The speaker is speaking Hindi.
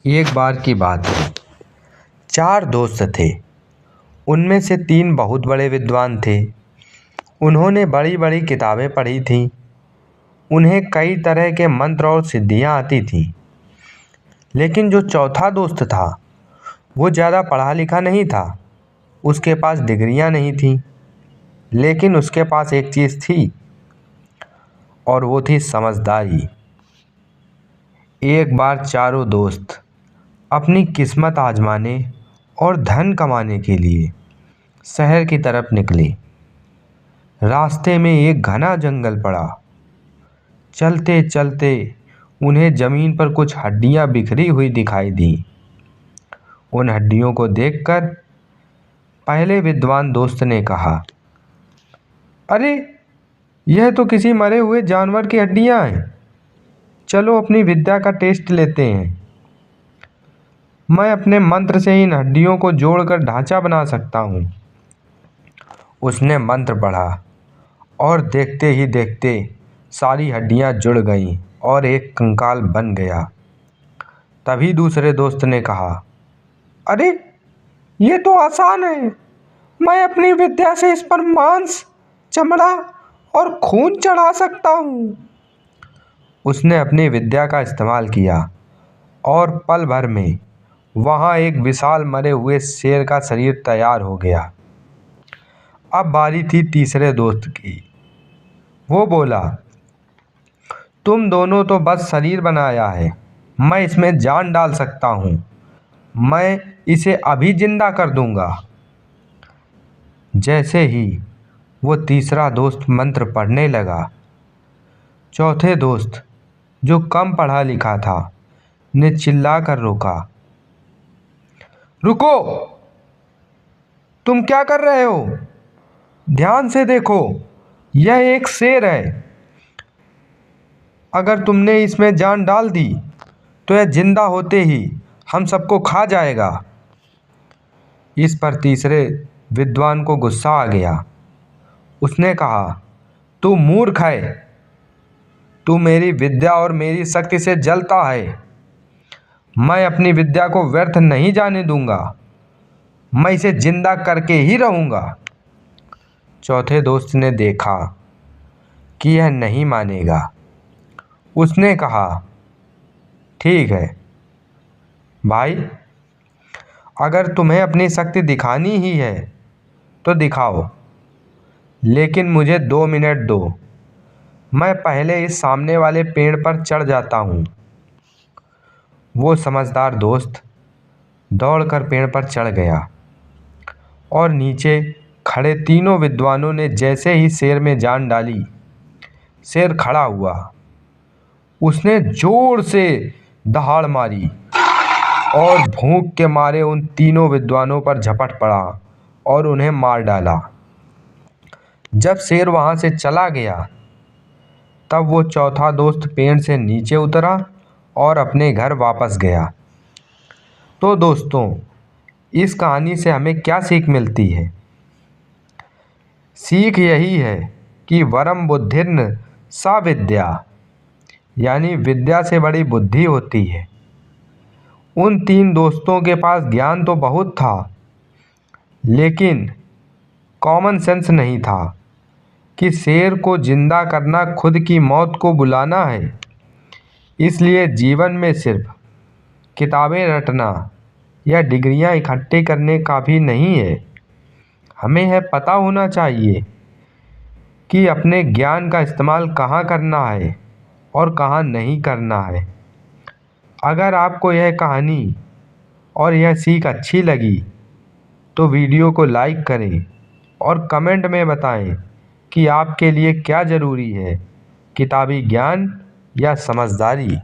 एक बार की बात है। 4 दोस्त थे। उनमें से 3 बहुत बड़े विद्वान थे। उन्होंने बड़ी बड़ी किताबें पढ़ी थीं। उन्हें कई तरह के मंत्र और सिद्धियां आती थीं। लेकिन जो चौथा दोस्त था वो ज़्यादा पढ़ा लिखा नहीं था। उसके पास डिग्रियां नहीं थीं, लेकिन उसके पास एक चीज़ थी और वो थी समझदारी। एक बार चारों दोस्त अपनी किस्मत आजमाने और धन कमाने के लिए शहर की तरफ निकले। रास्ते में एक घना जंगल पड़ा। चलते चलते उन्हें ज़मीन पर कुछ हड्डियां बिखरी हुई दिखाई दी। उन हड्डियों को देखकर पहले विद्वान दोस्त ने कहा, अरे यह तो किसी मरे हुए जानवर की हड्डियां हैं। चलो अपनी विद्या का टेस्ट लेते हैं। मैं अपने मंत्र से इन हड्डियों को जोड़कर ढांचा बना सकता हूँ। उसने मंत्र पढ़ा और देखते ही देखते सारी हड्डियां जुड़ गईं और एक कंकाल बन गया। तभी दूसरे दोस्त ने कहा, अरे ये तो आसान है। मैं अपनी विद्या से इस पर मांस, चमड़ा और खून चढ़ा सकता हूँ। उसने अपनी विद्या का इस्तेमाल किया और पल भर में वहाँ एक विशाल मरे हुए शेर का शरीर तैयार हो गया। अब बारी थी तीसरे दोस्त की। वो बोला, तुम दोनों तो बस शरीर बनाया है, मैं इसमें जान डाल सकता हूँ। मैं इसे अभी जिंदा कर दूंगा। जैसे ही वो तीसरा दोस्त मंत्र पढ़ने लगा, चौथे दोस्त, जो कम पढ़ा लिखा था, ने चिल्लाकर रोका, रुको, तुम क्या कर रहे हो? ध्यान से देखो, यह एक शेर है। अगर तुमने इसमें जान डाल दी तो यह जिंदा होते ही हम सबको खा जाएगा। इस पर तीसरे विद्वान को गुस्सा आ गया। उसने कहा, तू मूर्ख है। तू मेरी विद्या और मेरी शक्ति से जलता है। मैं अपनी विद्या को व्यर्थ नहीं जाने दूंगा। मैं इसे जिंदा करके ही रहूंगा। चौथे दोस्त ने देखा कि यह नहीं मानेगा। उसने कहा, ठीक है भाई, अगर तुम्हें अपनी शक्ति दिखानी ही है तो दिखाओ, लेकिन मुझे 2 मिनट दो। मैं पहले इस सामने वाले पेड़ पर चढ़ जाता हूँ। वो समझदार दोस्त दौड़कर पेड़ पर चढ़ गया और नीचे खड़े तीनों विद्वानों ने जैसे ही शेर में जान डाली, शेर खड़ा हुआ। उसने जोर से दहाड़ मारी और भूख के मारे उन तीनों विद्वानों पर झपट पड़ा और उन्हें मार डाला। जब शेर वहां से चला गया, तब वो चौथा दोस्त पेड़ से नीचे उतरा और अपने घर वापस गया। तो दोस्तों, इस कहानी से हमें क्या सीख मिलती है? सीख यही है कि वरम बुद्धिर्न सा विद्या, यानी विद्या से बड़ी बुद्धि होती है। उन 3 दोस्तों के पास ज्ञान तो बहुत था, लेकिन कॉमन सेंस नहीं था कि शेर को जिंदा करना खुद की मौत को बुलाना है। इसलिए जीवन में सिर्फ किताबें रटना या डिग्रियां इकट्ठी करने काफ़ी नहीं है। हमें यह पता होना चाहिए कि अपने ज्ञान का इस्तेमाल कहाँ करना है और कहाँ नहीं करना है। अगर आपको यह कहानी और यह सीख अच्छी लगी तो वीडियो को लाइक करें और कमेंट में बताएं कि आपके लिए क्या ज़रूरी है, किताबी ज्ञान या समझदारी।